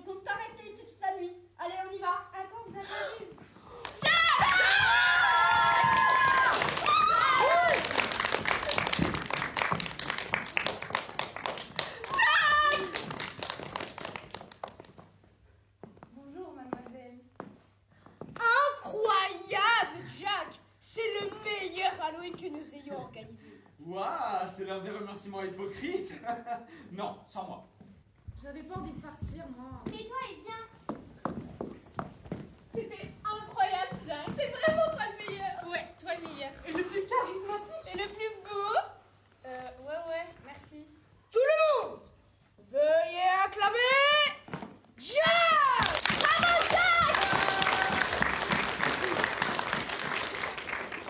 compte pas rester ici toute la nuit. Allez, on y va. Attends, j'arrive. Bonjour, mademoiselle. Incroyable, Jack! C'est le meilleur Halloween que nous ayons organisé. Waouh, c'est l'heure des remerciements hypocrites. Non, sans moi. J'avais pas envie de partir, moi. Tais-toi et viens. C'était incroyable, Jack. C'est vraiment toi le meilleur. Ouais, toi le meilleur. Et le plus charismatique. Et le plus beau. Ouais, merci. Tout le monde, veuillez acclamer Jack! Bravo, Jack!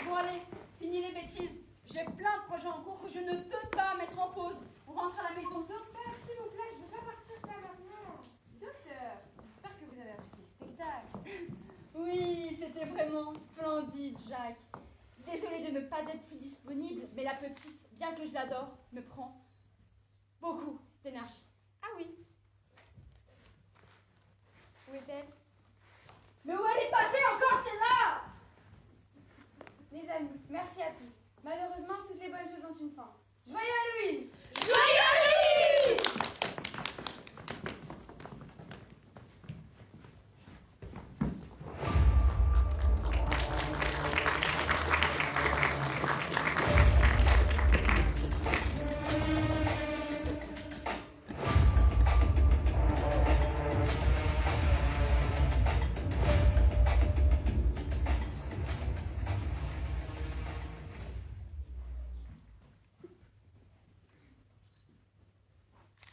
Bon, allez, fini les bêtises. J'ai plein de projets en cours que je ne peux pas mettre en pause. On rentre à la maison. Docteur, s'il vous plaît, je veux pas partir là maintenant. Docteur, j'espère que vous avez apprécié le spectacle. Oui, c'était vraiment splendide, Jacques. Désolée de ne pas être plus disponible, mais la petite, bien que je l'adore, me prend beaucoup d'énergie. Ah oui. Où est-elle? Mais où elle est passée encore, celle-là? Les amis, merci à tous. Malheureusement, toutes les bonnes choses ont une fin. Joyeux Halloween! Joyeux Halloween!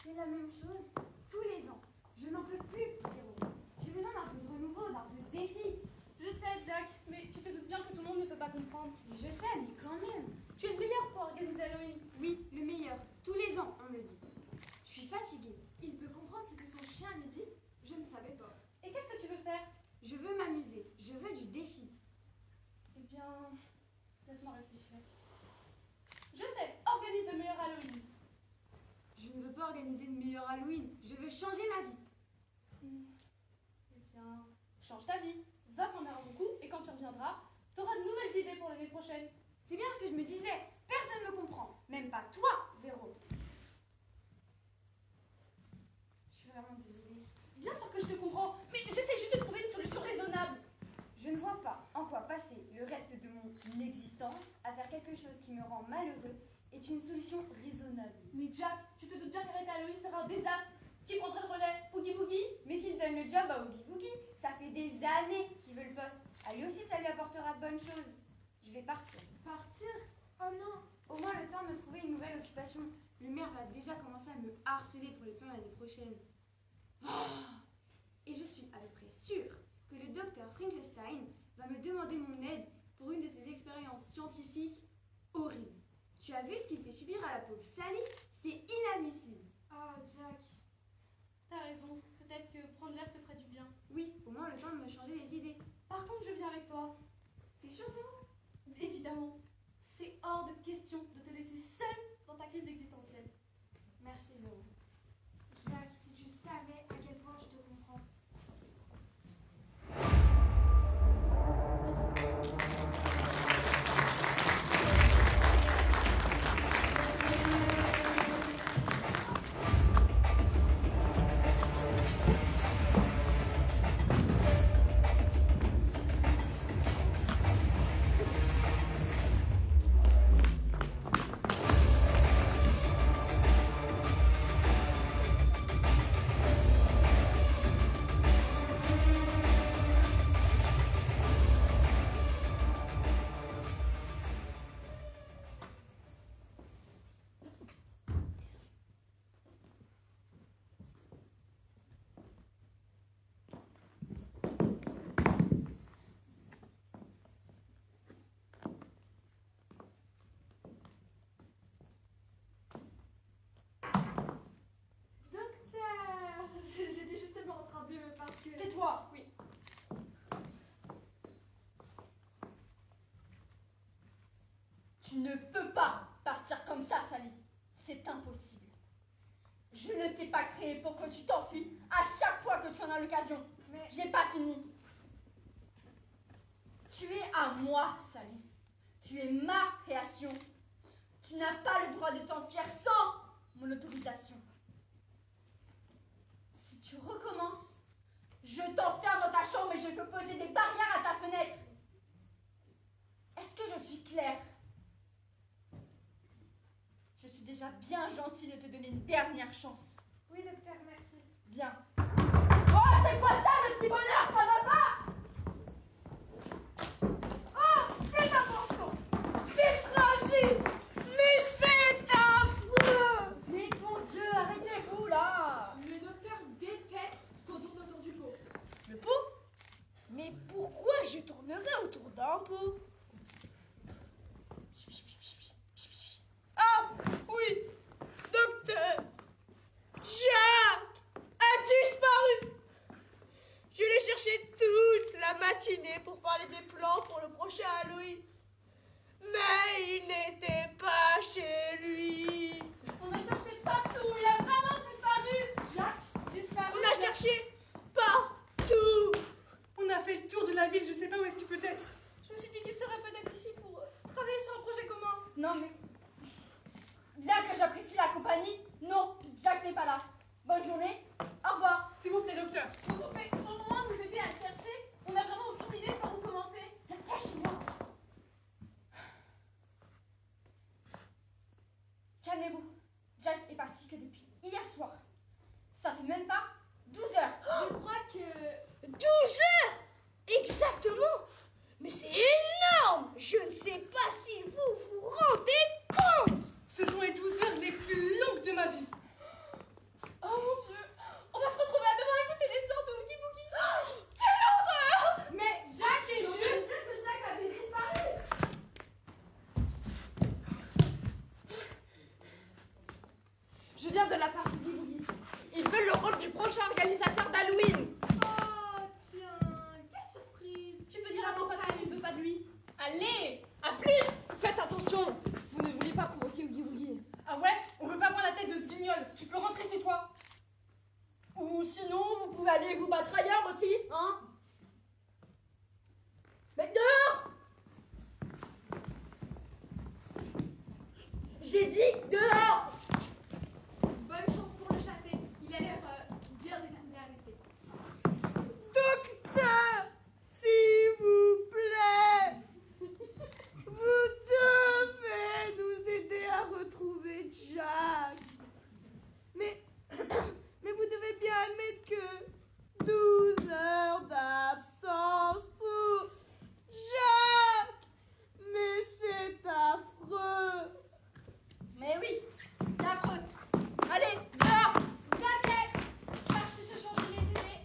C'est la même chose tous les ans. Je n'en peux plus, Zéro. J'ai besoin d'un peu de renouveau, d'un peu de défi. Je sais, Jack, mais tu te doutes bien que tout le monde ne peut pas comprendre. Je sais, mais quand même. Tu es le meilleur pour organiser Halloween. Oui, le meilleur. Tous les ans, on me le dit. Je suis fatiguée. Il peut comprendre ce que son chien me dit? Je ne savais pas. Et qu'est-ce que tu veux faire? Je veux m'amuser. Je veux du défi. Eh bien, laisse-moi réfléchir. Je sais, organise le meilleur Halloween. Je ne veux pas organiser le meilleur Halloween. Je veux changer ma vie. Eh bien, change ta vie. Va prendre un bon coup et quand tu reviendras, tu auras de nouvelles idées pour l'année prochaine. C'est bien ce que je me disais. Personne ne me comprend. Même pas toi, Zéro. Je suis vraiment désolée. Bien sûr que je te comprends, mais j'essaie juste de trouver une solution raisonnable. Je ne vois pas en quoi passer le reste de mon existence à faire quelque chose qui me rend malheureux est une solution raisonnable. Mais Jack, tu te doutes bien qu'arrêter Halloween sera un désastre. Qui prendrait le relais? Oogie Boogie? Mais qu'il donne le job à Oogie Boogie. Ça fait des années qu'il veut le poste. À lui aussi, ça lui apportera de bonnes choses. Je vais partir. Partir? Oh non! Au moins le temps de me trouver une nouvelle occupation. Le maire va déjà commencer à me harceler pour les plans l'année prochaine. Oh, et je suis à peu près sûre que le docteur Frankenstein va me demander mon aide pour une de ses expériences scientifiques horribles. Tu as vu ce qu'il fait subir à la pauvre Sally? C'est inadmissible. Ah, Jack. T'as raison, peut-être que prendre l'air te ferait du bien. Oui, au moins le temps de me changer les idées. Par contre, je viens avec toi. T'es sûre, Zéro? Évidemment, c'est hors de question de te laisser seule dans ta crise existentielle. Merci, Zéro. Jack, si tu savais à quel point je te comprends. J'étais justement en train de... parce que... Tais-toi! Oui. Tu ne peux pas partir comme ça, Sally. C'est impossible. Je ne t'ai pas créé pour que tu t'enfuis à chaque fois que tu a l'occasion. Mais J'ai pas fini. Tu es à moi, Sally. Tu es ma création. Tu n'as pas le droit de t'enfuir sans mon autorisation. Si tu recommences, je t'enferme dans ta chambre et je veux poser des barrières à ta fenêtre. Est-ce que je suis claire? Je suis déjà bien gentille de te donner une dernière chance. oui, docteur, merci. Bien. Oh, c'est quoi ça, le petit bonheur? Ça va pas? Oh, c'est important. C'est tragique. Mais c'est affreux. Mais bon Dieu, arrêtez-vous là. Le docteur déteste qu'on tourne autour du pot. Le pot? Mais pourquoi je tournerais autour d'un pot? Ah, oui. Docteur, Jack a disparu. Je l'ai cherché toute la matinée pour parler des plans pour le prochain Halloween. Mais il n'était pas chez lui. On a cherché partout, il a vraiment disparu. Jack, disparu. On a cherché partout. On a fait le tour de la ville, je sais pas où est-ce qu'il peut être. Je me suis dit qu'il serait peut-être ici pour travailler sur un projet commun. Non mais, bien que j'apprécie la compagnie, non, Jack n'est pas là. Bonne journée, au revoir. S'il vous plaît, docteur. Vous pouvez au moins nous aider à le chercher. On n'a vraiment aucune idée par où commencer. Lâchez-moi. Calmez-vous. Jack est parti que depuis hier soir. Ça fait même pas 12 heures. Je crois que 12 heures. Exactement. Mais c'est énorme. Je ne sais pas si vous vous rendez compte. Ce sont les 12 heures les plus longues de ma vie. oh mon Dieu, on va se retrouver à devoir écouter les sorts de Oogie Boogie. Quelle horreur! Mais Jack est juste. Peut-être que Jack avait disparu. Je viens de la part de Boogie. Ils veulent le rôle du prochain organisateur d'Halloween. Oh tiens, quelle surprise! Tu peux dire à ton patron qu'il ne veut pas de lui. Allez, à plus. Faites attention. Vous ne voulez pas provoquer Oogie Boogie. Ah ouais? On veut pas voir la tête de ce guignol. Tu peux rentrer chez toi. Ou sinon, vous pouvez aller vous battre ailleurs aussi, hein? Mais dehors! J'ai dit dehors! Bonne chance pour le chasser. Il a l'air bien déterminé à rester. Docteur, s'il vous plaît, vous devez nous aider à retrouver Jack. Mais vous devez bien admettre que 12 heures d'absence pour Jack. Mais c'est affreux. Mais oui, c'est affreux. Allez, dehors! Jack, marche se changer les idées.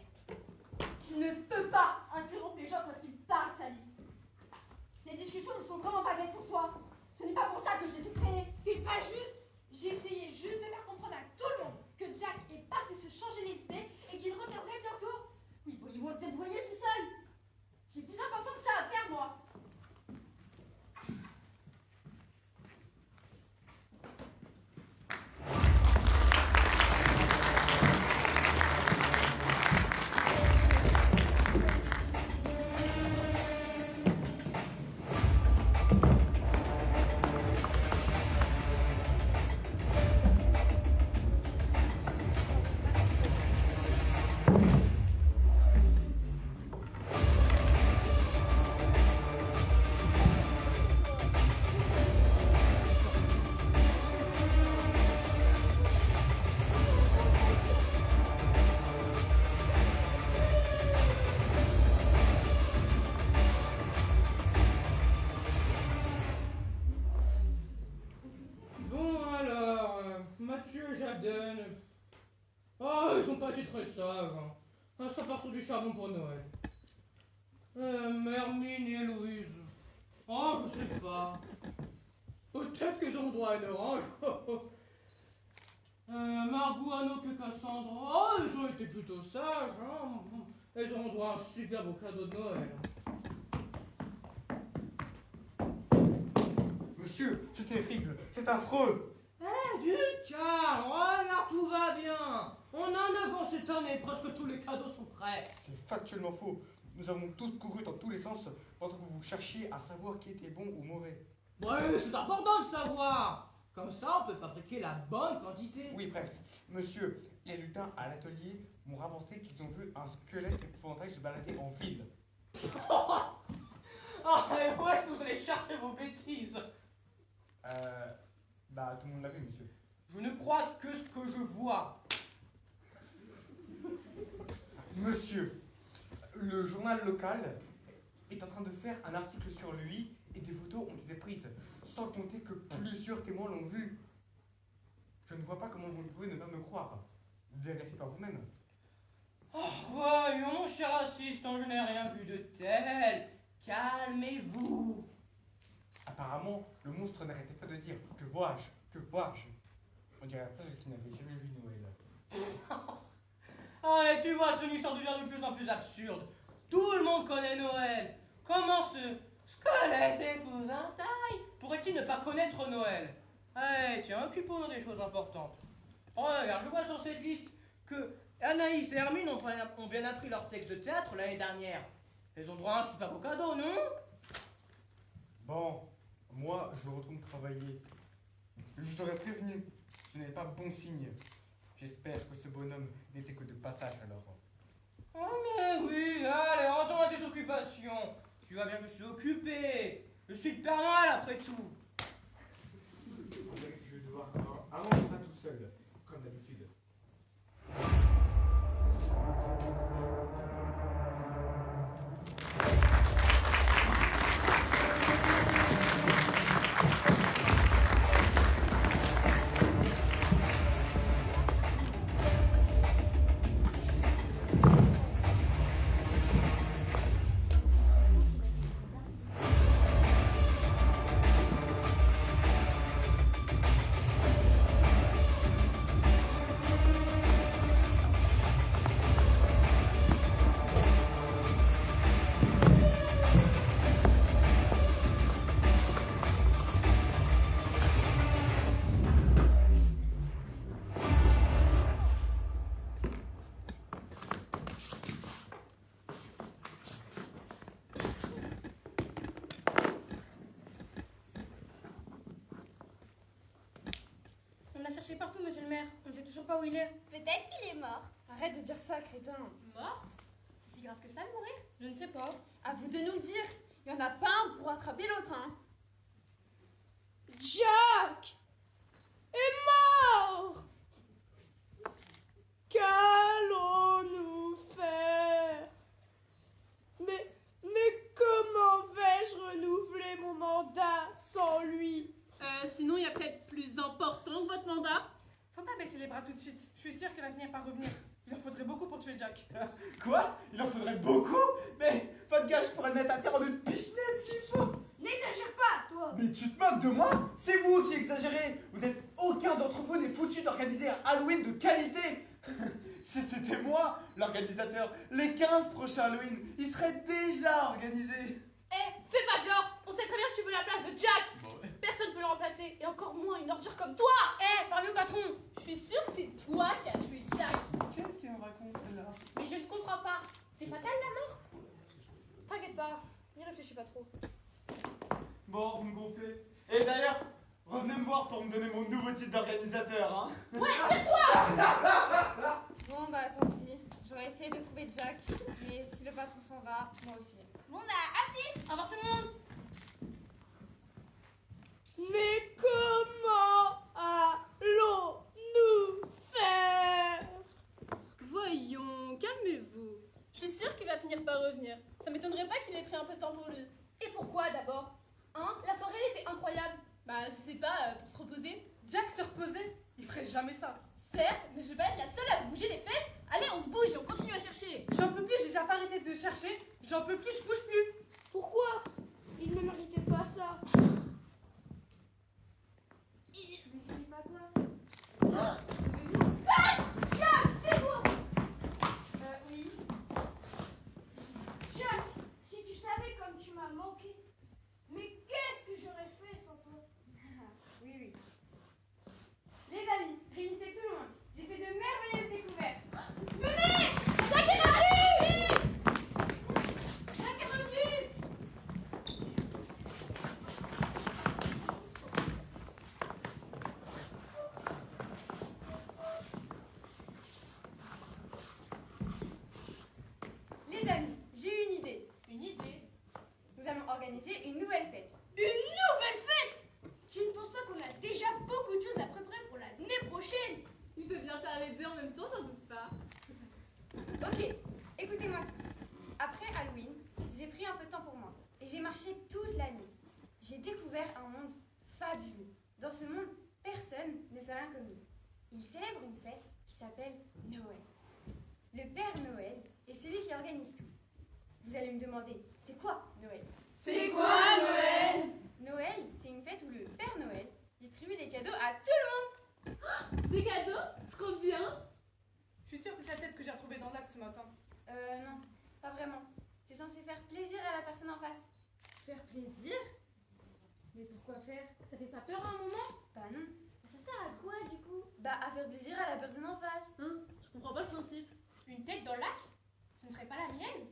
Tu ne peux pas interrompre les gens quand ils parlent, Sally. Les discussions ne sont vraiment pas faites pour toi. Ce n'est pas pour ça que j'ai été créée. C'est pas juste. J'essayais juste de faire comprendre à tout le monde que Jack est parti se changer les idées et qu'il reviendrait bientôt. Oui, bon, ils vont se débrouiller tout seuls. J'ai plus important que ça à faire, moi. Mathieu, Jaden. Oh, ils ont pas été très sages. Hein. Ça part sur du charbon pour Noël. Hermine et Louise. Oh, je sais pas. Peut-être qu'ils ont droit à une orange. Margot, Anno que Cassandra. Oh, ils ont été plutôt sages. Hein. Elles auront droit à un super beau cadeau de Noël. Monsieur, c'est terrible, c'est affreux. Du calme, regarde, tout va bien. On a 9 ans cette année, presque tous les cadeaux sont prêts. vrai. C'est factuellement faux. Nous avons tous couru dans tous les sens pendant que vous cherchiez à savoir qui était bon ou mauvais. Ouais, c'est important de savoir. Comme ça, on peut fabriquer la bonne quantité. Oui, bref. Monsieur, les lutins à l'atelier m'ont rapporté qu'ils ont vu un squelette épouvantail se balader en ville. Ah, et où est-ce que vous allez chercher vos bêtises? Bah, tout le monde l'a vu, monsieur. Je ne crois que ce que je vois. Monsieur, le journal local est en train de faire un article sur lui et des photos ont été prises, sans compter que plusieurs témoins l'ont vu. Je ne vois pas comment vous pouvez ne pas me croire. Vérifiez par vous-même. Oh, voyons, mon cher assistant, je n'ai rien vu de tel. Calmez-vous. Apparemment, le monstre n'arrêtait pas de dire « Que vois-je? Que vois-je ?» On dirait presque qu'il n'avait jamais vu Noël. Ah, et tu vois, cette histoire devient de plus en plus absurde. Tout le monde connaît Noël. Comment ce squelette épouvantail pourrait-il ne pas connaître Noël? Eh, tiens, occupons-nous des choses importantes. Oh, regarde, je vois sur cette liste que Anaïs et Hermine ont bien appris leur texte de théâtre l'année dernière. Elles ont droit à un super beau cadeau, non? Bon, moi, je retourne travailler. Je vous aurais prévenu, ce n'est pas bon signe. J'espère que ce bonhomme n'était que de passage alors. Oh mais oui, allez, retourne à tes occupations. Tu vois bien que je suis occupé. Je suis le Père Noël après tout. Je vais devoir arranger ça tout seul, comme d'habitude. On a cherché partout, monsieur le maire. On ne sait toujours pas où il est. Peut-être qu'il est mort. Arrête de dire ça, crétin. Mort? C'est si grave que ça de mourir? Je ne sais pas. À vous de nous le dire. Il y en a pas un pour attraper l'autre, hein. Jack est mort. Qu'allons-nous faire? Mais comment vais-je renouveler mon mandat sans lui? Sinon, il y a peut-être plus important que votre mandat. Faut pas baisser les bras tout de suite. Je suis sûre qu'elle va finir par revenir. Il en faudrait beaucoup pour tuer Jack. Quoi? Il en faudrait beaucoup? Mais votre gars, je pourrais le mettre à terre en une pichenette s'il faut. N'exagère pas, toi. Mais tu te moques de moi? C'est vous qui exagérez. Vous n'êtes aucun d'entre vous n'est foutu d'organiser un Halloween de qualité. Si c'était moi, l'organisateur, les 15 prochains Halloween, ils seraient déjà organisés. Eh, fais pas genre. On sait très bien que tu veux la place de Jack. Personne ne peut le remplacer. Et encore moins une ordure comme toi. Eh, parlez au patron. Je suis sûre que c'est toi qui as tué Jack. Qu'est-ce qu'elle me raconte celle-là? Mais je ne comprends pas. C'est fatal la mort? T'inquiète pas. N'y réfléchis pas trop. Bon, vous me gonflez. Et d'ailleurs, revenez me voir pour me donner mon nouveau titre d'organisateur, hein. Ouais, c'est toi. Bon, bah tant pis. J'aurais essayé de trouver Jack. Mais si le patron s'en va, moi aussi. Bon bah, Au revoir tout le monde. Mais comment allons-nous faire? Voyons, calmez-vous. Je suis sûre qu'il va finir par revenir. Ça m'étonnerait pas qu'il ait pris un peu de temps pour lui. Et pourquoi d'abord? Hein? La soirée elle était incroyable. Bah je sais pas, pour se reposer. Jack se reposait? Il ferait jamais ça. Certes, mais je vais pas être la seule à vous bouger les fesses. Allez, on se bouge et on continue à chercher. J'en peux plus, j'ai déjà pas arrêté de chercher. J'en peux plus, je bouge plus. Pourquoi? Il ne méritait pas ça. Jack, c'est vous. Oui. Jack, si tu savais comme tu m'as manqué, mais qu'est-ce que j'aurais fait sans toi? Oui. Les amis, réunissez tout le monde. J'ai fait de merveilleuses découvertes. Venez! Jack est parti! organiser une nouvelle fête. Une nouvelle fête? Tu ne penses pas qu'on a déjà beaucoup de choses à préparer pour l'année prochaine? Il peut bien faire les deux en même temps, j'en doute pas. Ok, écoutez-moi tous. Après Halloween, j'ai pris un peu de temps pour moi et j'ai marché toute la nuit. J'ai découvert un monde fabuleux. Dans ce monde, personne ne fait rien comme nous. Il célèbre une fête qui s'appelle Noël. Le Père Noël est celui qui organise tout. Vous allez me demander, c'est quoi Noël? C'est quoi Noël? Noël, c'est une fête où le Père Noël distribue des cadeaux à tout le monde. Des cadeaux? Trop bien! Je suis sûre que c'est la tête que j'ai retrouvée dans le lac ce matin. Non, pas vraiment. C'est censé faire plaisir à la personne en face. Faire plaisir? Mais pourquoi faire? Ça fait pas peur à un moment? Bah non. Ça sert à quoi du coup? Bah à faire plaisir à la personne en face. Hein? Je comprends pas le principe. Une tête dans le lac? Ce ne serait pas la mienne?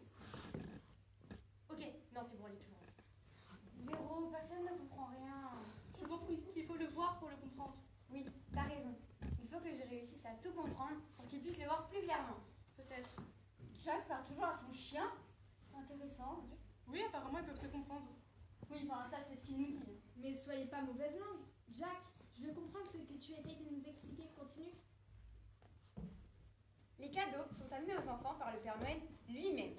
Ok, non, c'est bon, elle est toujours là. Zéro, personne ne comprend rien. Je pense qu'il faut le voir pour le comprendre. Oui, t'as raison. Il faut que je réussisse à tout comprendre pour qu'il puisse le voir plus clairement. Peut-être. Jack parle toujours à son chien. Intéressant. Oui, apparemment, ils peuvent se comprendre. Oui, enfin ça c'est ce qu'il nous dit. Mais soyez pas mauvaise langue. Jack, je veux comprendre ce que tu essayes de nous expliquer. Continue. Les cadeaux sont amenés aux enfants par le Père Noël lui-même.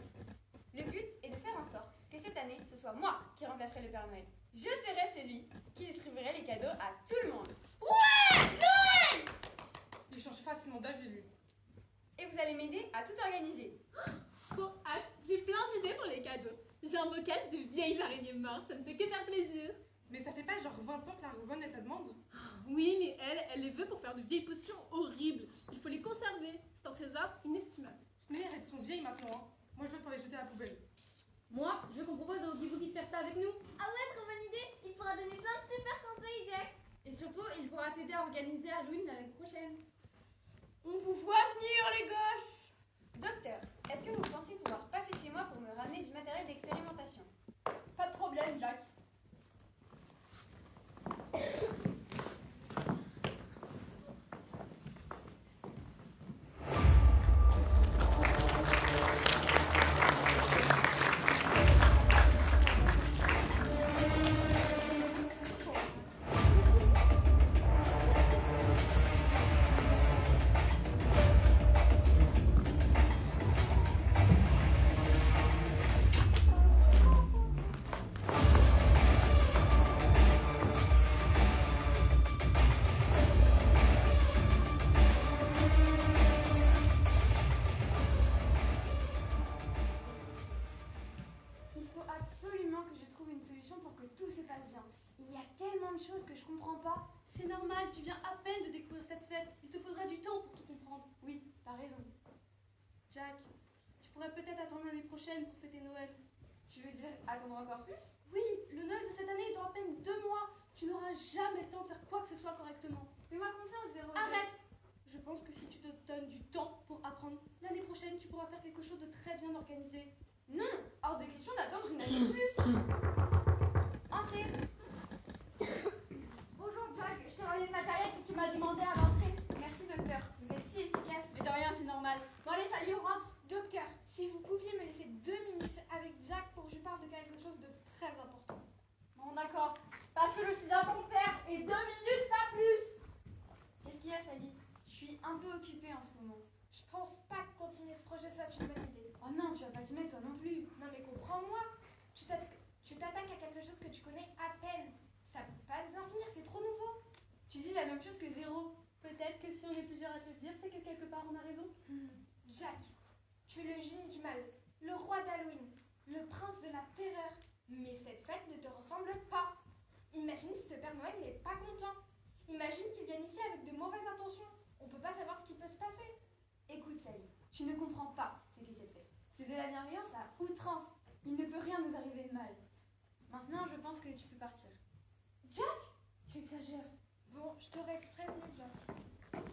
Le but est de faire en sorte que cette année, ce soit moi qui remplacerai le Père Noël. Je serai celui qui distribuerait les cadeaux à tout le monde. Il change facilement d'avis, lui. Et vous allez m'aider à tout organiser. Trop hâte, j'ai plein d'idées pour les cadeaux. J'ai un bocal de vieilles araignées mortes, ça ne fait que faire plaisir. Mais ça fait pas genre 20 ans que la Rougonne est ta demande? Oui, mais elle les veut pour faire de vieilles potions horribles. Il faut les conserver. C'est un trésor inestimable. Cette manière, elles sont vieilles maintenant. Hein. Moi, je veux pour les jeter à la poubelle. Moi, je veux qu'on propose à Oogie Boogie de faire ça avec nous. Ah ouais, trop bonne idée. Il pourra donner plein de super conseils, Jack. Et surtout, il pourra t'aider à organiser Halloween l'année prochaine. On vous voit venir, les gosses! Docteur, est-ce que vous pensez pouvoir passer chez moi pour me ramener du matériel d'expérimentation? Pas de problème, Jack. Il faut absolument que je trouve une solution pour que tout se passe bien. Il y a tellement de choses que je comprends pas. C'est normal, tu viens à peine de découvrir cette fête. Il te faudra du temps pour tout comprendre. Oui, t'as raison. Jack, tu pourrais peut-être attendre l'année prochaine pour fêter Noël. Tu veux dire attendre encore plus? Oui, le Noël de cette année est dans à peine 2 mois. Tu n'auras jamais le temps de faire quoi que ce soit correctement. Fais-moi confiance, Zéro. Arrête! Je pense que si tu te donnes du temps pour apprendre, l'année prochaine, tu pourras faire quelque chose de très bien organisé. Non, hors de question d'attendre une année de plus. Entrez. Bonjour Jack, je t'ai ramené le matériel que tu m'as demandé à l'entrée. Merci, docteur. Vous êtes si efficace. Mais de rien, c'est normal. Bon allez, salut, on rentre. Docteur, si vous pouviez me laisser 2 minutes avec Jack pour que je parle de quelque chose de très important. Bon d'accord. Parce que je suis un bon père et 2 minutes, pas plus. Qu'est-ce qu'il y a, Sally? Je suis un peu occupée en ce moment. Je pense pas que continuer ce projet soit une bonne idée. Oh non, tu vas pas t'y mettre toi non plus. Non mais comprends-moi. Tu t'attaques à quelque chose que tu connais à peine. Ça peut pas bien finir, c'est trop nouveau. Tu dis la même chose que Zéro. Peut-être que si on est plusieurs à te le dire, c'est que quelque part on a raison. Jack, tu es le génie du mal, le roi d'Halloween, le prince de la terreur. Mais cette fête ne te ressemble pas. Imagine si ce Père Noël n'est pas content. Imagine qu'il vienne ici avec de mauvaises intentions. On peut pas savoir ce qui peut se passer. Écoute, Sally, tu ne comprends pas ce qu'est cette fête. C'est de la bienveillance à outrance. Il ne peut rien nous arriver de mal. Maintenant, je pense que tu peux partir. Jack, Tu exagères. bon, je t'aurais prévenu, Jack.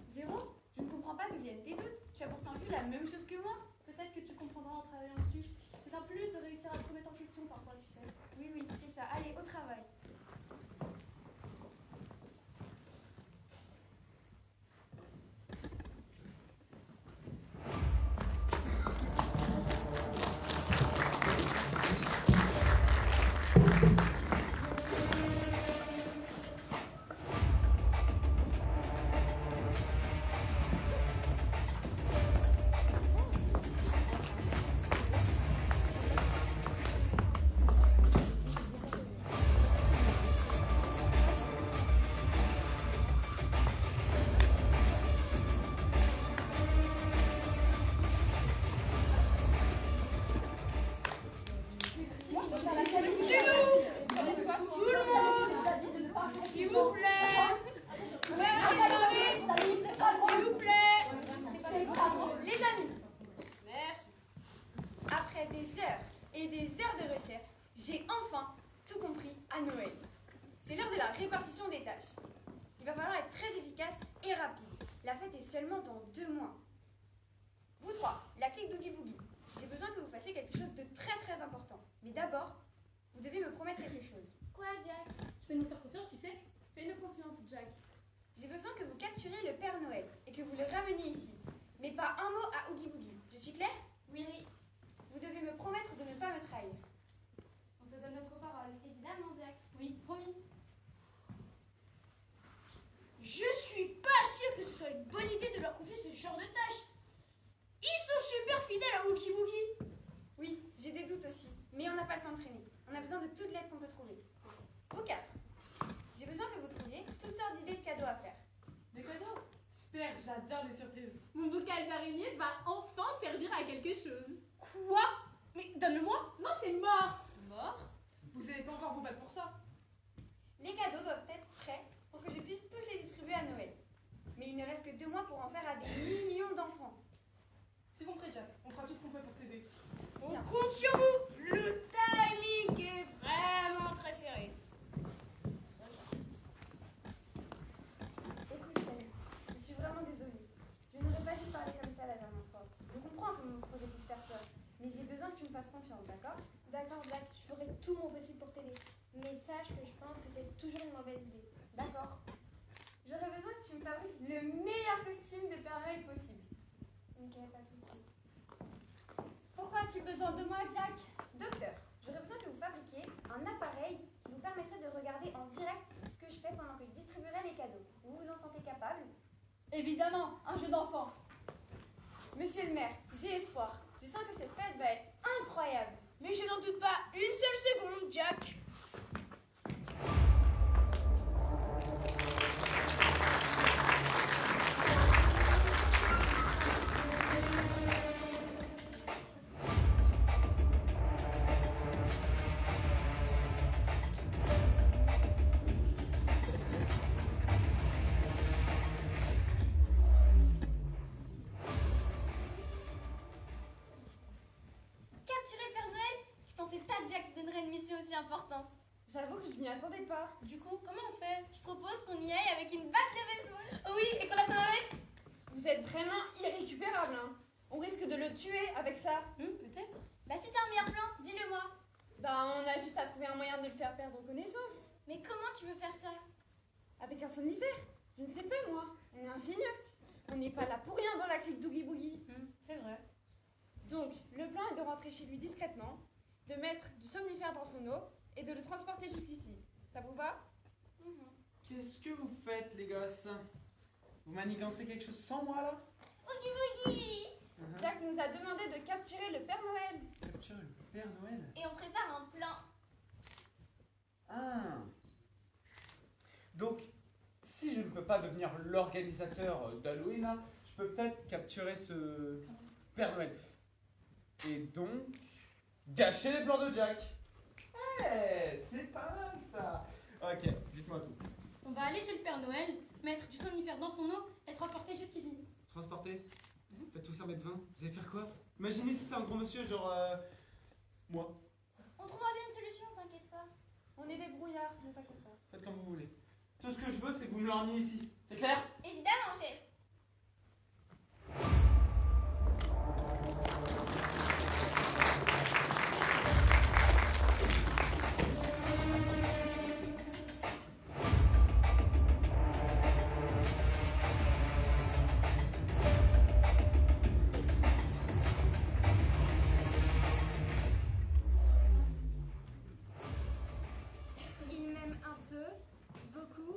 Zéro, je ne comprends pas d'où viennent tes doutes. Tu as pourtant vu la même chose que moi. Peut-être que tu comprendras en travaillant dessus. C'est un plus de réussir à se remettre en question parfois, tu sais. Oui, oui, c'est ça. Allez, au travail. et des heures de recherche, j'ai enfin tout compris à Noël. C'est l'heure de la répartition des tâches. Il va falloir être très efficace et rapide. La fête est seulement dans 2 mois. Vous trois, la clique d'Oogie Boogie, j'ai besoin que vous fassiez quelque chose de très très important. Mais d'abord, vous devez me promettre quelque chose. Quoi, Jack? Tu peux nous faire confiance, tu sais? Fais-nous confiance, Jack. J'ai besoin que vous capturiez le Père Noël et que vous le rameniez ici. Mais pas un mot à Oogie Boogie. Je suis claire? Oui. Vous devez me promettre de ne pas me trahir. On te donne notre parole. Évidemment, Jack. Oui, promis. Je suis pas sûre que ce soit une bonne idée de leur confier ce genre de tâches. Ils sont super fidèles à Oogie Boogie. Oui, j'ai des doutes aussi, mais on n'a pas le temps de traîner. On a besoin de toute l'aide qu'on peut trouver. Vous quatre, j'ai besoin que vous trouviez toutes sortes d'idées de cadeaux à faire. Des cadeaux? Super, j'adore les surprises. Mon bocal d'araignée va enfin servir à quelque chose. Quoi? Mais donne-le-moi. Non, c'est mort. Mort? Vous n'allez pas encore vous battre pour ça. Les cadeaux doivent être prêts pour que je puisse tous les distribuer à Noël. Mais il ne reste que 2 mois pour en faire à des millions d'enfants. C'est compris, Jack. On fera tout ce qu'on peut pour t'aider. On compte sur vous. Le timing est vraiment très serré. Écoute, Salut, je suis vraiment désolée. Je n'aurais pas dû parler comme ça la dernière fois. Je comprends que mon projet puisse faire peur, mais j'ai besoin que tu me fasses confiance, d'accord? D'accord, Jack, je ferai tout mon possible pour t'aider. Mais sache que je pense que c'est toujours une mauvaise idée. D'accord. J'aurais besoin que tu me fabriques le meilleur costume de Père Noël possible. Ok, pas de soucis. Pourquoi as-tu besoin de moi, Jack? Docteur, j'aurais besoin que vous fabriquiez un appareil qui vous permettrait de regarder en direct ce que je fais pendant que je distribuerai les cadeaux. Vous vous en sentez capable? Évidemment, un jeu d'enfant. Monsieur le maire, j'ai espoir. Je sens que cette fête va être incroyable. Mais je n'en doute pas une seule seconde, Jack. Capturer le Père Noël? Je pensais pas que Jack donnerait une mission aussi importante. J'avoue que je m'y attendais pas. Du coup, comment on fait? Je propose qu'on y aille avec une batte de baseball. Oh oui, et qu'on la somme avec? Vous êtes vraiment irrécupérable, hein. On risque de le tuer avec ça. Peut-être. Bah si t'as un meilleur plan, dis-le moi. Bah, on a juste à trouver un moyen de le faire perdre connaissance. Mais comment tu veux faire ça? Avec un somnifère. Je ne sais pas, moi. On est ingénieux. On n'est pas là pour rien dans la clique d'Oogie Boogie. C'est vrai. Donc, le plan est de rentrer chez lui discrètement, de mettre du somnifère dans son eau et de le transporter jusqu'ici. Ça vous va? Qu'est-ce que vous faites, les gosses? Vous manigancez quelque chose sans moi, là? Oogie Boogie! Jack nous a demandé de capturer le Père Noël. Capturer le Père Noël? Et on prépare un plan. Ah. Donc, si je ne peux pas devenir l'organisateur d'Halloween, là, je peux peut-être capturer ce Père Noël. Et donc, gâcher les plans de Jack. Eh, c'est pas mal ça. Ok, dites-moi tout. On va aller chez le Père Noël, mettre du somnifère dans son eau et transporter jusqu'ici. Transporter? Faites tout ça, mettre 20. Vous allez faire quoi? Imaginez si c'est un gros monsieur, genre. Moi. On trouvera bien une solution, t'inquiète pas. On est des brouillards, ne t'inquiète pas. Faites comme vous voulez. Tout ce que je veux, c'est que vous me le rameniez ici. C'est clair? Évidemment, chef. Il m'aime un peu, beaucoup,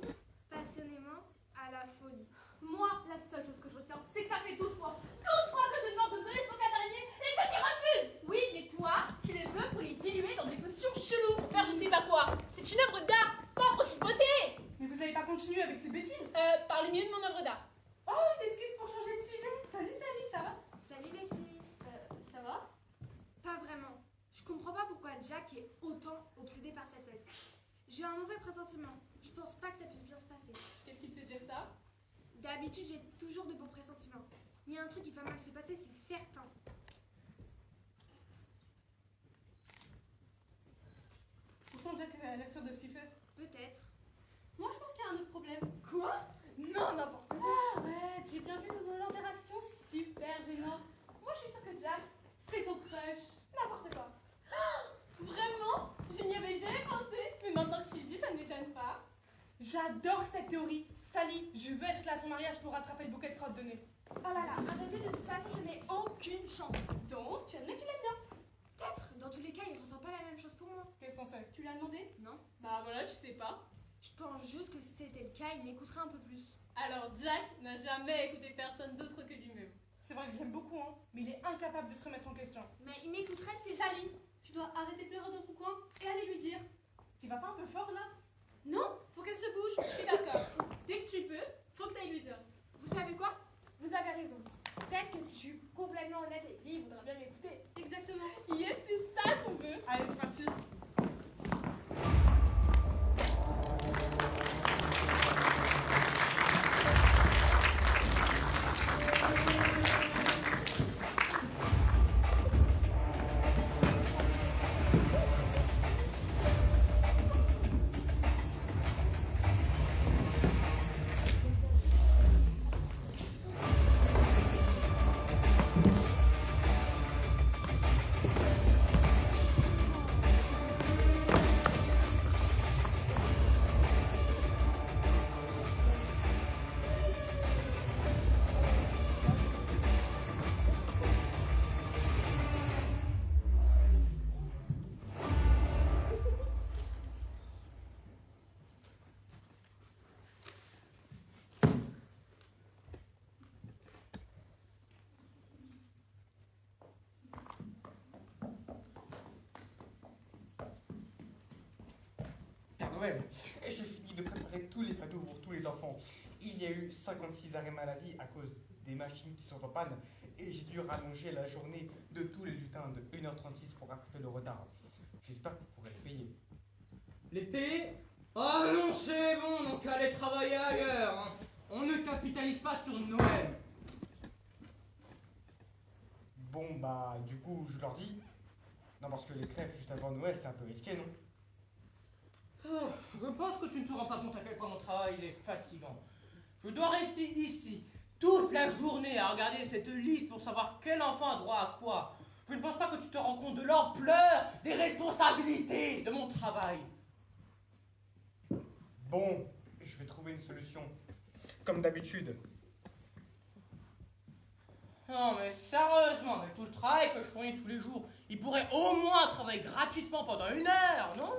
passionnément, à la folie. Moi, la seule chose que je retiens, c'est que ça fait 12 fois. 12 fois que je te demande de mener ce bocal d'araignée et que tu refuses. Oui, mais toi, tu les veux pour les diluer dans des potions cheloues pour faire je sais pas quoi. C'est une œuvre d'art, pas un produit de beauté. Mais vous n'allez pas continuer avec ces bêtises. Parlez mieux de mon œuvre d'art. Oh, une excuse pour changer de sujet. Salut, Sally, ça va? Salut les filles. Ça va? Pas vraiment. Je comprends pas pourquoi Jack est autant obsédé par cette fête. J'ai un mauvais pressentiment. Je pense pas que ça puisse bien se passer. Qu'est-ce qui te fait dire ça? D'habitude, j'ai toujours de bons pressentiments. Il y a un truc qui va mal se passer, c'est certain. Elle a l'air sûre de ce qu'il fait. Peut-être. Moi, je pense qu'il y a un autre problème. Quoi? Non, n'importe quoi. Ah ouais, j'ai bien vu toutes vos interactions super gênantes. Moi, je suis sûre que Jack, c'est ton crush. N'importe quoi. Vraiment? Je n'y avais jamais pensé. Mais maintenant que tu le dis, ça ne m'étonne pas. J'adore cette théorie. Sally, je veux être là à ton mariage pour rattraper le bouquet de crottes de nez. Oh là là, arrêtez, de toute façon, je n'ai aucune chance. Donc, tu admets que tu l'aimes bien. Peut-être, dans tous les cas, il ressent pas la même chose pour moi. Qu'est-ce qu'on sait? Tu lui as demandé? Non. Bah voilà, tu sais pas. Je pense juste que si c'était le cas, il m'écouterait un peu plus. Alors, Jack n'a jamais écouté personne d'autre que lui-même. C'est vrai que j'aime beaucoup, hein, mais il est incapable de se remettre en question. Mais il m'écouterait si... Sally, tu dois arrêter de pleurer dans ton coin et aller lui dire. Tu vas pas un peu fort là? Non, faut qu'elle se bouge, je suis d'accord. Dès que tu peux, faut que tu ailles lui dire. Vous savez quoi? Vous avez raison. Peut-être que si je suis complètement honnête avec lui, il voudra bien m'écouter. Exactement. Yes, c'est ça qu'on veut. Allez, c'est parti. Père Noël, j'ai fini de préparer tous les cadeaux pour tous les enfants. Il y a eu 56 arrêts maladie à cause des machines qui sont en panne et j'ai dû rallonger la journée de tous les lutins de 1h36 pour rattraper le retard. J'espère que vous pourrez les payer. Les payer? Oh non, c'est bon, donc allez travailler ailleurs. Hein. On ne capitalise pas sur Noël. Bon, bah, du coup, je leur dis. Non, parce que les crêpes juste avant Noël, c'est un peu risqué, non? Oh, je pense que tu ne te rends pas compte à quel point mon travail il est fatigant. Je dois rester ici toute la journée à regarder cette liste pour savoir quel enfant a droit à quoi. Je ne pense pas que tu te rends compte de l'ampleur des responsabilités de mon travail. Bon, je vais trouver une solution. Comme d'habitude. Non mais sérieusement, avec tout le travail que je fournis tous les jours, il pourrait au moins travailler gratuitement pendant 1 heure, non?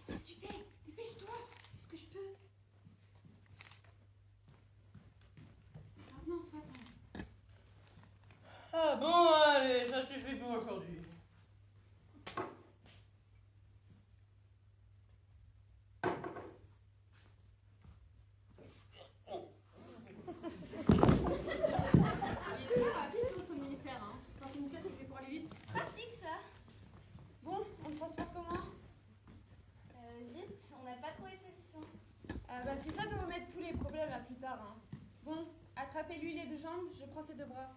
Qu'est-ce que tu fais? Dépêche-toi. Fais ce que je peux. Ah non, faut attendre. Ah bon, allez, ça suffit pour aujourd'hui. Il est très rapide ton somnifère, hein. C'est un somnifère qui fait pour aller vite. Pratique ça. Bon, on transfère comment? Zut, on n'a pas trouvé de solution. Ah bah c'est ça de remettre tous les problèmes à plus tard. Hein. Bon, attrapez-lui les 2 jambes, je prends ses 2 bras.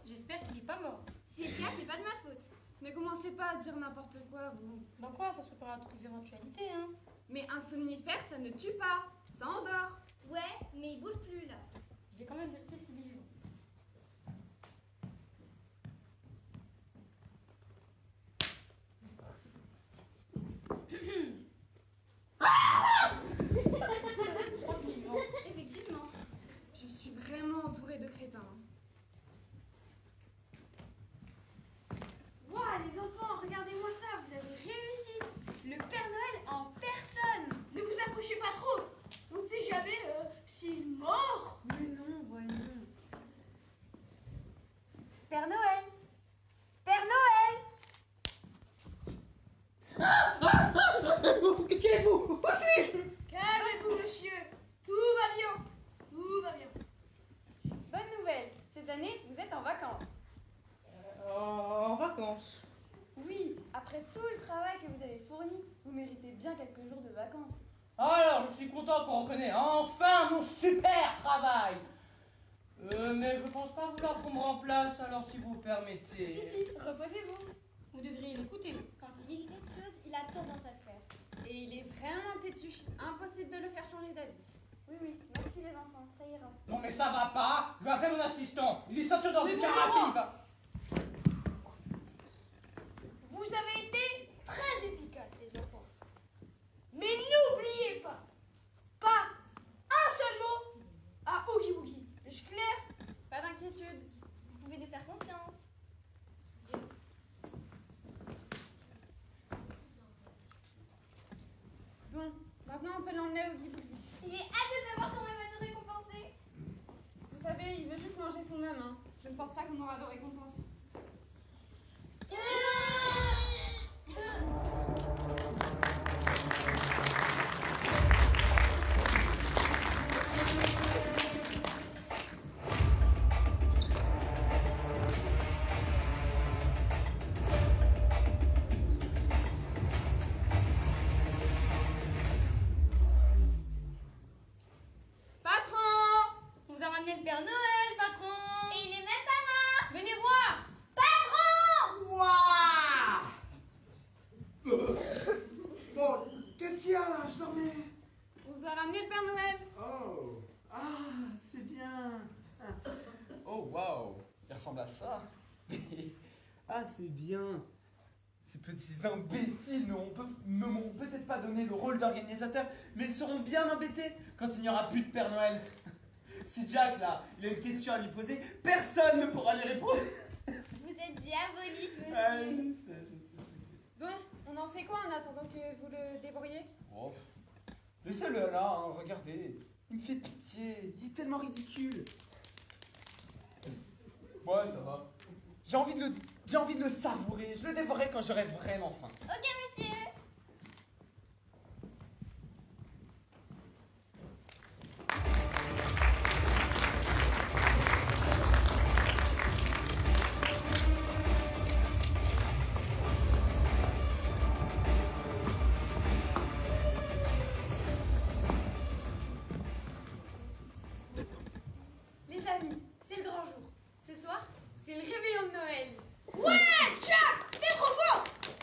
J'espère qu'il est pas mort. Si c'est le cas, c'est pas de ma faute. Ne commencez pas à dire n'importe quoi, vous. Bah quoi, faut se préparer à toutes les éventualités, hein. Mais un somnifère, ça ne tue pas. Ça endort. Ouais, mais il bouge plus là. Je vais quand même vérifier s'il est vivant. Je crois qu'il est vivant. Effectivement. Je suis vraiment entourée de crétins. bien quelques jours de vacances. Alors, je suis content qu'on reconnaisse enfin mon super travail. Mais je pense pas vouloir qu'on me remplace, alors si vous permettez. Si, reposez-vous. Vous devriez l'écouter. Quand il dit quelque chose, il a tendance à le faire. Et il est vraiment têtu. Impossible de le faire changer d'avis. Oui, merci les enfants, ça ira. Non mais ça va pas. Je vais appeler mon assistant. Il est ceinture dans Oui, le bon, karaté, bon. il va... Vous avez été très efficaces, les enfants. Mais n'oubliez pas un seul mot à Oogie Boogie. Est-ce clair? Pas d'inquiétude. Vous pouvez nous faire confiance. Bon, maintenant on peut l'emmener au Oogie Boogie. J'ai hâte de savoir comment il va nous récompenser. Vous savez, il veut juste manger son âme. Hein. Je ne pense pas qu'on aura de récompense. Patron! On vous a ramené le Père Noël, patron! Et il est même pas mort. Venez voir! Bon, qu'est-ce qu'il y a là? Je dormais. On vous a ramené le Père Noël. Oh, ah, c'est bien. Oh, waouh, il ressemble à ça. Ah, c'est bien. Ces petits imbéciles ne m'ont peut-être pas donné le rôle d'organisateur, mais ils seront bien embêtés quand il n'y aura plus de Père Noël. Si Jack, là, il a une question à lui poser, personne ne pourra lui répondre. Vous êtes diabolique, monsieur. Je sais. Bon, on en fait quoi en attendant que vous le débrouillez? Oh, laissez-le là, hein, regardez. Il me fait pitié, il est tellement ridicule. Ouais, ça va. J'ai envie de le savourer, je le dévorerai quand j'aurai vraiment faim. Ok, monsieur. Les amis, c'est le grand jour. Ce soir, c'est le réveillon de Noël.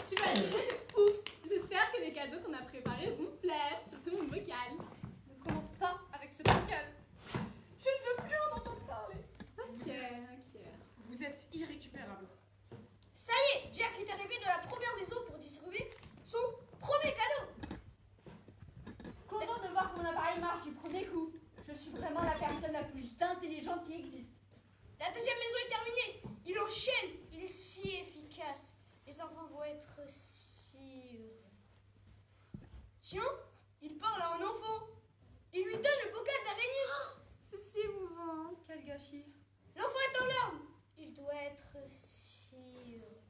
Tu vas gérer de ouf! J'espère que les cadeaux qu'on a préparés vont plaire, surtout mon bocal. Ne commence pas avec ce bocal. Je ne veux plus en entendre parler. Ok. Vous êtes irrécupérable. Ça y est, Jack est arrivé de la première maison pour distribuer son premier cadeau. Content de voir que mon appareil marche du premier coup. Je suis vraiment la personne la plus intelligente qui existe. La deuxième maison est terminée. Il enchaîne. Il est si efficace. Les enfants vont être si heureux. Sinon, il parle à un enfant. Il lui donne le bocal d'araignée. C'est si émouvant. Quel gâchis. L'enfant est en larmes. Il doit être si heureux.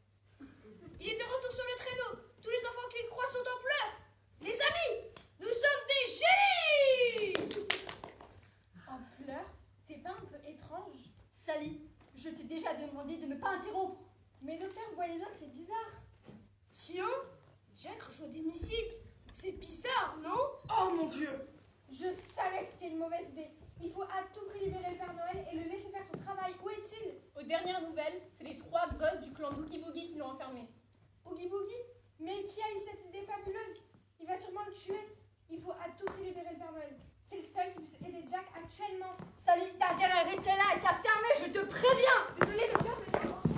Il est de retour sur le traîneau. Tous les enfants qu'il croit sont en pleurs. Les amis, nous sommes des génies. En pleurs, c'est pas un peu étrange? Sally, je t'ai déjà demandé de ne pas interrompre. Mais le docteur voyait bien que c'est bizarre. Tiens, Jack reçoit des missiles. C'est bizarre, non? Oh mon Dieu! Je savais que c'était une mauvaise idée. Il faut à tout prix libérer le Père Noël et le laisser faire son travail. Où est-il? Aux dernières nouvelles, c'est les 3 gosses du clan d'Oogie Boogie qui l'ont enfermé. Oogie Boogie? Mais qui a eu cette idée fabuleuse? Il va sûrement le tuer. Il faut à tout prix libérer le Père Noël. C'est le seul qui puisse aider Jack actuellement. Sally, t'as intérêt à rester là et t'as fermé, je te préviens! Désolée, docteur, mais c'est important.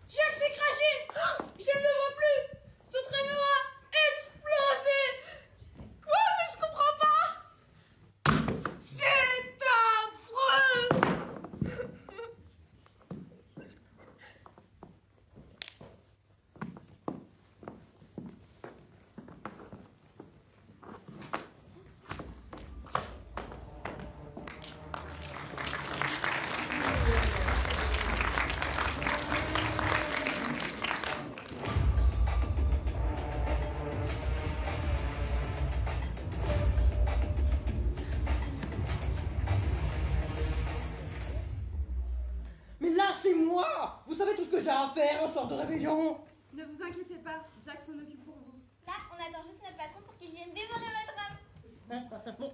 Jack s'est craché. Oh, je ne le vois plus. Son traîneau a explosé. Quoi? Mais je comprends pas! C'est affreux. Mais lâchez-moi! Vous savez tout ce que j'ai à faire un soir de réveillon? Ne vous inquiétez pas, Jack s'en occupe pour vous. Là, on attend juste notre patron pour qu'il vienne dévorer votre âme.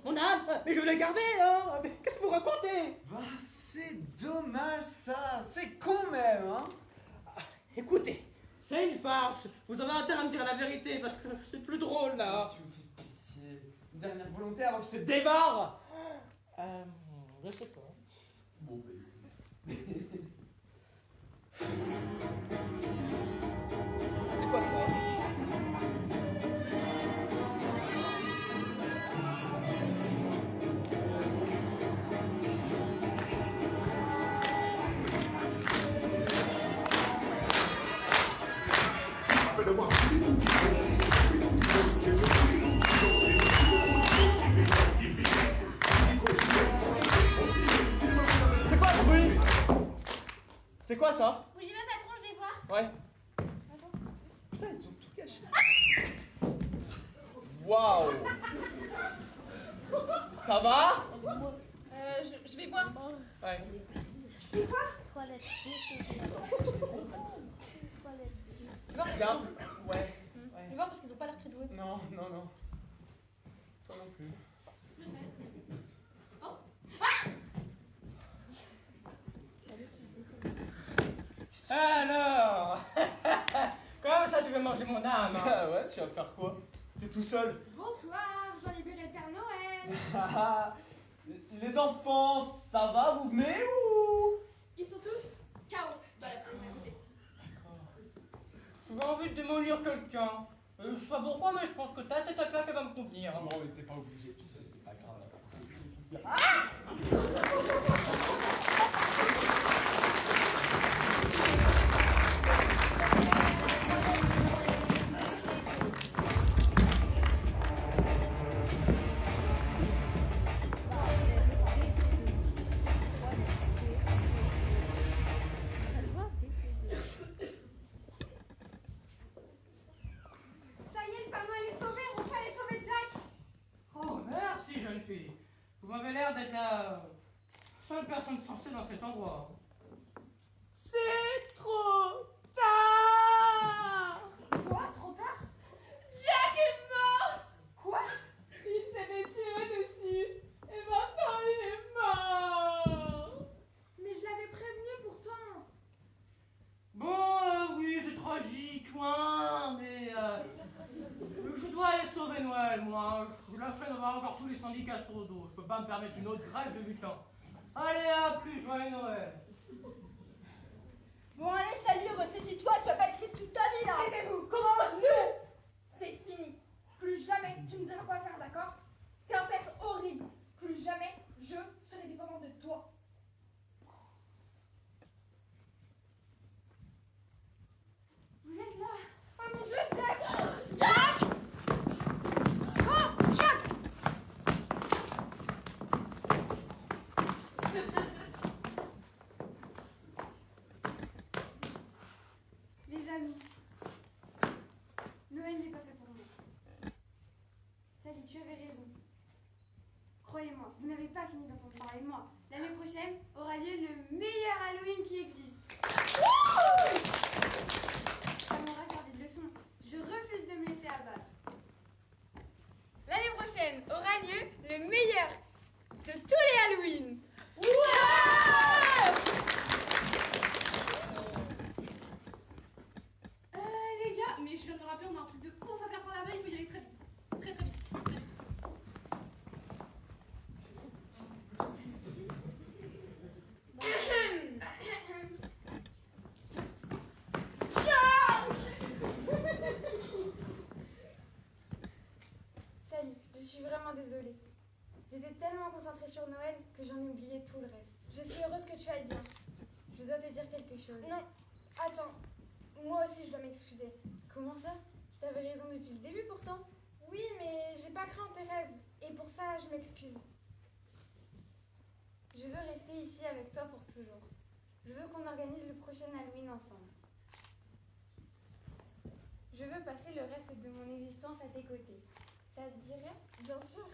Mon âme, mais je l'ai gardée, hein. Mais qu'est-ce que vous racontez? Bah, c'est dommage ça, c'est con même, hein. Écoutez, c'est une farce. Vous avez intérêt à me dire la vérité parce que c'est plus drôle là. Tu me fais pitié. Une dernière volonté avant que je te dévore. Je sais pas. Bon, bah, c'est quoi ça? C'est quoi ce bruit? C'est quoi ça? Bougez pas, patron, je vais voir. Ouais. Putain, ils ont tout caché. Waouh! Ça va? Je vais voir. Ouais. C'est quoi? Tiens. Ouais. Je vais voir parce qu'ils ont pas l'air très doués. Non, non, non. Toi non plus. Je sais. Oh. Alors, comment ça tu veux manger mon âme, hein? Ah ouais, tu vas faire quoi? T'es tout seul? Bonsoir, Jean-Libéré le Père Noël. Ah, les enfants, ça va? Vous venez ou? Ils sont tous KO. J'ai envie de démolir quelqu'un. Je sais pas pourquoi, mais je pense que ta tête à claque va me convenir. Non, mais t'es pas obligé, tu sais, c'est pas grave. Ça y est, le Père Noël est sauvé, on peut aller sauver Jack. Oh, merci, jeune fille. Vous m'avez l'air d'être la seule personne sensée dans cet endroit. C'est trop tard. Quoi? Trop tard? Jack est mort. Quoi? Il s'est fait tirer dessus. Et maintenant il est mort. Mais je l'avais prévenu pourtant. Bon, oui, c'est tragique, hein, mais je dois aller sauver Noël, moi. J'ai la flemme d'avoir encore tous les syndicats sur le dos. Je peux pas me permettre une autre grève de 8 ans. Allez, à plus, joyeux Noël. Bon, allez, salut, ressaisis-toi, tu vas pas être triste toute ta vie là. Taisez-vous. Comment mange-tu? C'est fini. Plus jamais tu me diras quoi faire, d'accord? T'es un père horrible. Plus jamais je serai dépendant de toi. Vous êtes là? Oh mon Dieu, Jack! Jack! Oh, Jack! Les amis, Noël n'est pas fait pour moi. Sally, tu avais raison. Croyez-moi, vous n'avez pas fini d'entendre parler de moi. L'année prochaine aura lieu le meilleur Halloween qui existe. Ça m'aura servi de leçon. Je refuse de me laisser abattre. L'année prochaine aura lieu le meilleur de tous les Halloween. Les gars, mais je viens de me rappeler, on a un truc de ouf à faire pour la veille, il faut y aller très vite. Très très vite. Très vite. Sally, je suis vraiment désolée. J'étais tellement concentrée sur Noël que j'en ai oublié tout le reste. Je suis heureuse que tu ailles bien. Je dois te dire quelque chose. Non, attends. Moi aussi, je dois m'excuser. Comment ça? T'avais raison depuis le début pourtant. Oui, mais j'ai pas cru en tes rêves. Et pour ça, je m'excuse. Je veux rester ici avec toi pour toujours. Je veux qu'on organise le prochain Halloween ensemble. Je veux passer le reste de mon existence à tes côtés. Ça te dirait? Bien sûr.